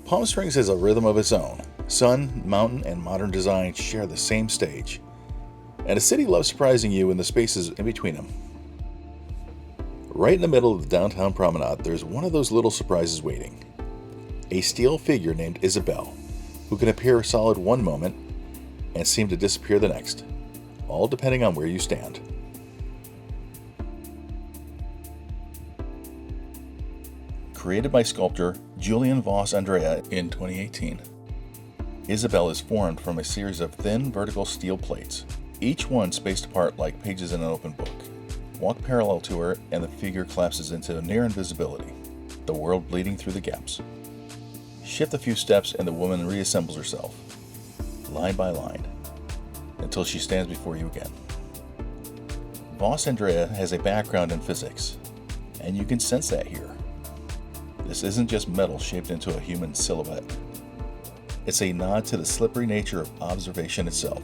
Palm Springs has a rhythm of its own. Sun, mountain, and modern design share the same stage. And the city loves surprising you in the spaces in between them. Right in the middle of the downtown promenade, there's one of those little surprises waiting. A steel figure named Isabelle, who can appear solid one moment and seem to disappear the next, all depending on where you stand. Created by sculptor Julian Voss-Andreae in 2018, Isabelle is formed from a series of thin vertical steel plates, each one spaced apart like pages in an open book. Walk parallel to her and the figure collapses into near invisibility, the world bleeding through the gaps. Shift a few steps and the woman reassembles herself, line by line, until she stands before you again. Voss-Andreae has a background in physics, and you can sense that here. This isn't just metal shaped into a human silhouette. It's a nod to the slippery nature of observation itself.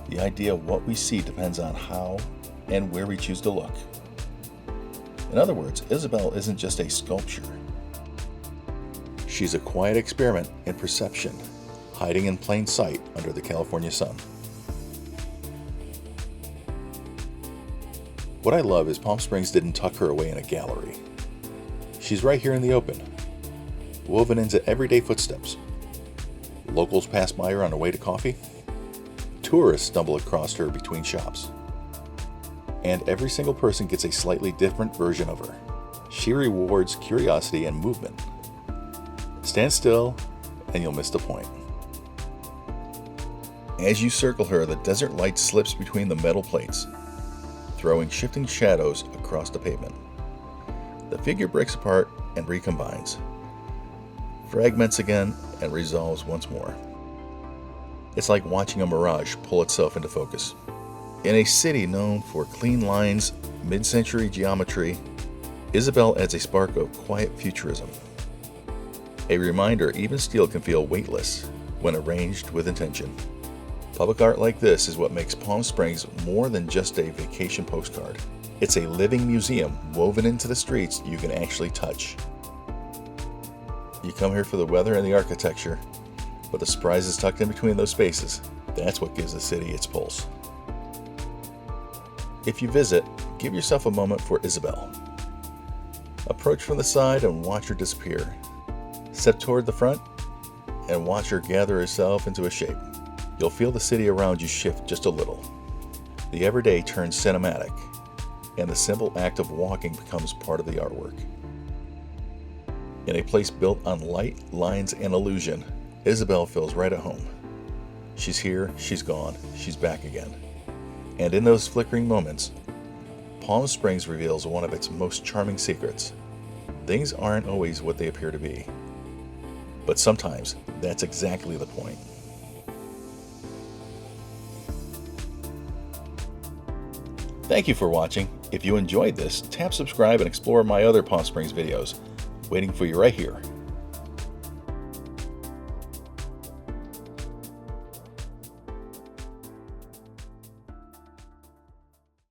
The idea of what we see depends on how and where we choose to look. In other words, Isabelle isn't just a sculpture. She's a quiet experiment in perception, hiding in plain sight under the California sun. What I love is Palm Springs didn't tuck her away in a gallery. She's right here in the open, woven into everyday footsteps. Locals pass by her on their way to coffee. Tourists stumble across her between shops. And every single person gets a slightly different version of her. She rewards curiosity and movement. Stand still, and you'll miss the point. As you circle her, the desert light slips between the metal plates, throwing shifting shadows across the pavement. The figure breaks apart and recombines, fragments again, and resolves once more. It's like watching a mirage pull itself into focus. In a city known for clean lines, mid-century geometry, Isabelle adds a spark of quiet futurism. A reminder even steel can feel weightless when arranged with intention. Public art like this is what makes Palm Springs more than just a vacation postcard. It's a living museum woven into the streets you can actually touch. You come here for the weather and the architecture, but the surprises tucked in between those spaces, that's what gives the city its pulse. If you visit, give yourself a moment for Isabelle. Approach from the side and watch her disappear. Step toward the front and watch her gather herself into a shape. You'll feel the city around you shift just a little. The everyday turns cinematic, and the simple act of walking becomes part of the artwork. In a place built on light, lines, and illusion, Isabelle feels right at home. She's here, she's gone, she's back again. And in those flickering moments, Palm Springs reveals one of its most charming secrets. Things aren't always what they appear to be. But sometimes, that's exactly the point. Thank you for watching. If you enjoyed this, tap subscribe and explore my other Palm Springs videos, waiting for you right here.